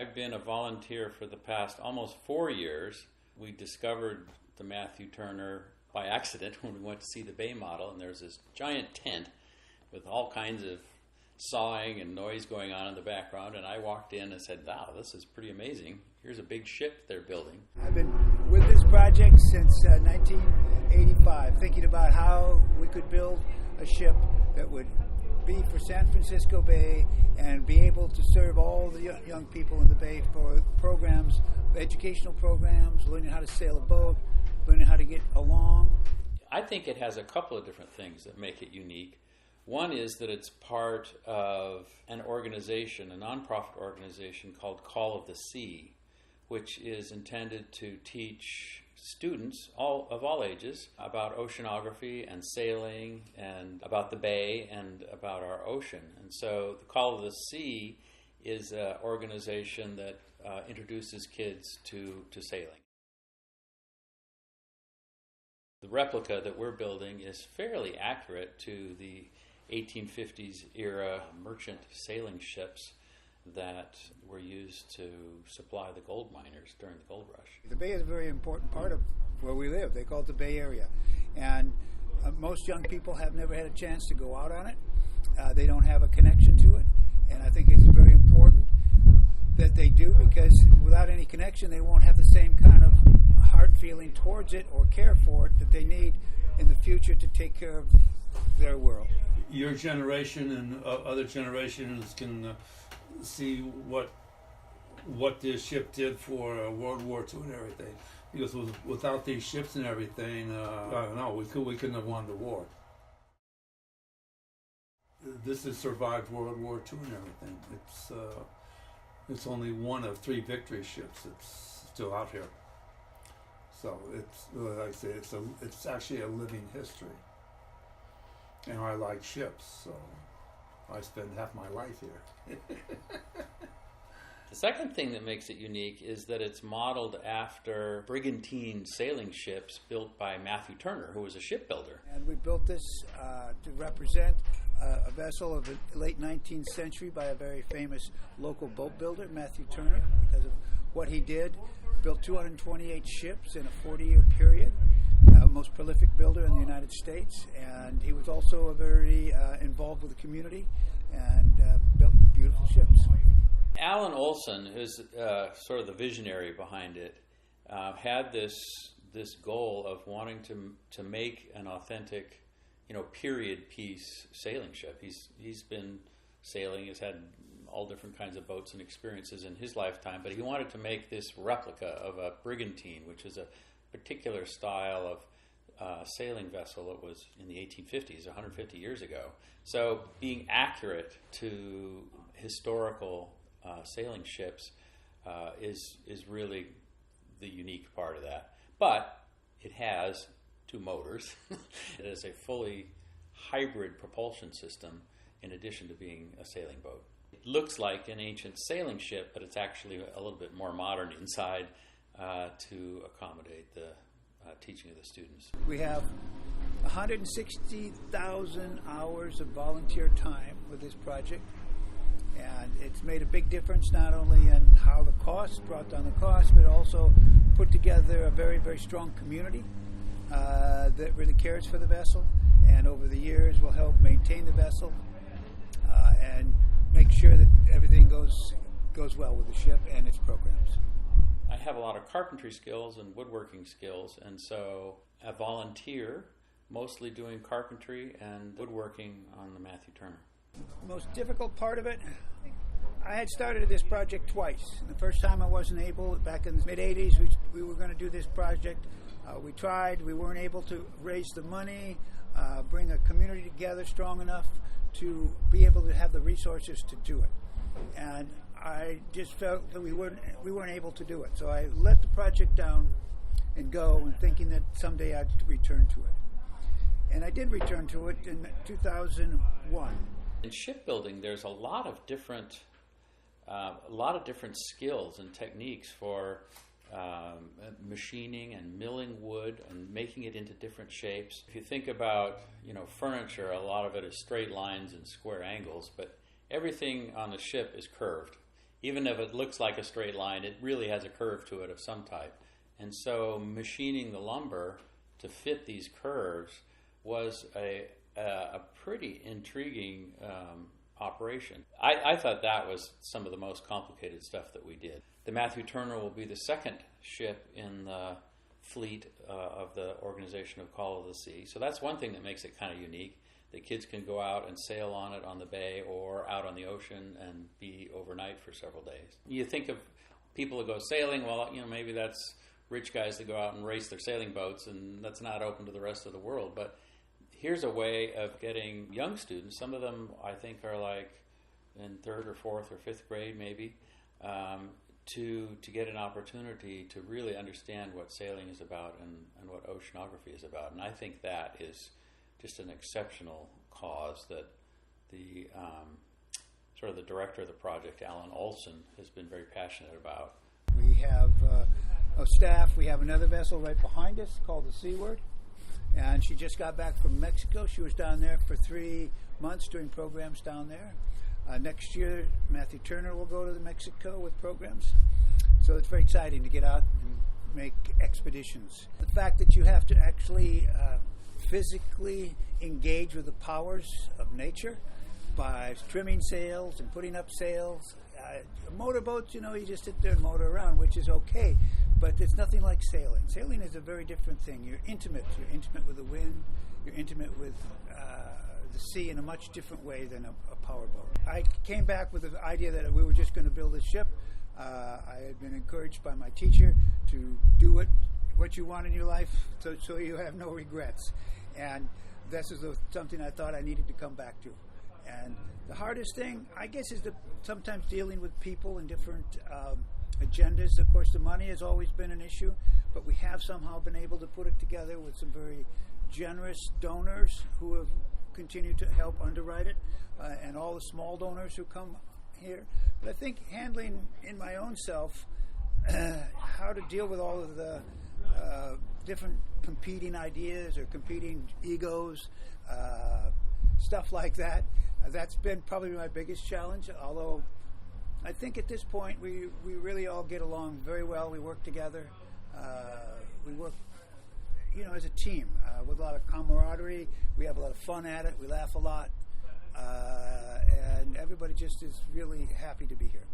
I've been a volunteer for the past almost 4 years. We discovered the Matthew Turner by accident when we went to see the Bay model, and there's this giant tent with all kinds of sawing and noise going on in the background, and I walked in and said, wow, this is pretty amazing. Here's a big ship they're building. I've been with this project since 1985, thinking about how we could build a ship that would be for San Francisco Bay and be able to serve all the young people in the Bay for programs, educational programs, learning how to sail a boat, learning how to get along. I think it has a couple of different things that make it unique. One is that it's part of an organization, a nonprofit organization called Call of the Sea, which is intended to teach students of all ages about oceanography and sailing and about the bay and about our ocean. And so the Call of the Sea is an organization that introduces kids to sailing. The replica that we're building is fairly accurate to the 1850s era merchant sailing ships that were used to supply the gold miners during the gold rush. The Bay is a very important part of where we live. They call it the Bay Area. And most young people have never had a chance to go out on it. They don't have a connection to it. And I think it's very important that they do, because without any connection, they won't have the same kind of heart feeling towards it or care for it that they need in the future to take care of their world. Your generation and other generations can see what this ship did for World War II and everything. Because without these ships and everything, I don't know, we couldn't have won the war. This has survived World War II and everything. It's only one of 3 victory ships that's still out here. So it's, like I say, it's actually a living history. And I like ships, so I spend half my life here. The second thing that makes it unique is that it's modeled after brigantine sailing ships built by Matthew Turner, who was a shipbuilder. And we built this to represent a vessel of the late 19th century by a very famous local boat builder, Matthew Turner, because of what he did. Built 228 ships in a 40-year period. Most prolific builder in the United States, and he was also a very involved with the community and built beautiful ships. Alan Olson, who's sort of the visionary behind it, had this goal of wanting to make an authentic, period piece sailing ship. He's been sailing, he's had all different kinds of boats and experiences in his lifetime, but he wanted to make this replica of a brigantine, which is a particular style of sailing vessel that was in the 1850s, 150 years ago. So being accurate to historical sailing ships is really the unique part of that. But it has 2 motors. It is a fully hybrid propulsion system in addition to being a sailing boat. It looks like an ancient sailing ship, but it's actually a little bit more modern inside to accommodate the teaching of the students. We have 160,000 hours of volunteer time with this project, and it's made a big difference not only in how the costs, brought down the cost, but also put together a very, very strong community that really cares for the vessel, and over the years will help maintain the vessel and make sure that everything goes well with the ship and its programs. I have a lot of carpentry skills and woodworking skills, and so I volunteer, mostly doing carpentry and woodworking on the Matthew Turner. The most difficult part of it, I had started this project twice. The first time I wasn't able, back in the mid-'80s, we were going to do this project. We tried, we weren't able to raise the money, bring a community together strong enough to be able to have the resources to do it. And I just felt that we weren't able to do it. So I let the project down and go, and thinking that someday I'd return to it. And I did return to it in 2001. In shipbuilding, there's a lot of different skills and techniques for machining and milling wood and making it into different shapes. If you think about, furniture, a lot of it is straight lines and square angles, but everything on the ship is curved. even if it looks like a straight line, it really has a curve to it of some type. And so machining the lumber to fit these curves was a pretty intriguing operation. I thought that was some of the most complicated stuff that we did. The Matthew Turner will be the second ship in the fleet of the Organization of Call of the Sea. So that's one thing that makes it kind of unique. The kids can go out and sail on it on the bay or out on the ocean and be overnight for several days. You think of people who go sailing, well, maybe that's rich guys that go out and race their sailing boats, and that's not open to the rest of the world. But here's a way of getting young students, some of them I think are like in 3rd or 4th or 5th grade maybe, to get an opportunity to really understand what sailing is about and what oceanography is about. And I think that is just an exceptional cause that the sort of the director of the project, Alan Olson, has been very passionate about. We have staff. We have another vessel right behind us called the Seaward, and she just got back from Mexico. She was down there for 3 months doing programs down there. Next year, Matthew Turner will go to Mexico with programs. So it's very exciting to get out and make expeditions. The fact that you have to actually physically engage with the powers of nature by trimming sails and putting up sails. Motorboats, you just sit there and motor around, which is okay, but it's nothing like sailing. Sailing is a very different thing. You're intimate. You're intimate with the wind. You're intimate with the sea in a much different way than a powerboat. I came back with the idea that we were just going to build a ship. I had been encouraged by my teacher to do what you want in your life so you have no regrets. And this is something I thought I needed to come back to. And the hardest thing, I guess, is sometimes dealing with people and different agendas. Of course, the money has always been an issue, but we have somehow been able to put it together with some very generous donors who have continued to help underwrite it, and all the small donors who come here. But I think handling in my own self how to deal with all of the different competing ideas or competing egos, stuff like that, that's been probably my biggest challenge, although I think at this point we really all get along very well. We work together. We work as a team with a lot of camaraderie. We have a lot of fun at it. We laugh a lot. And everybody just is really happy to be here.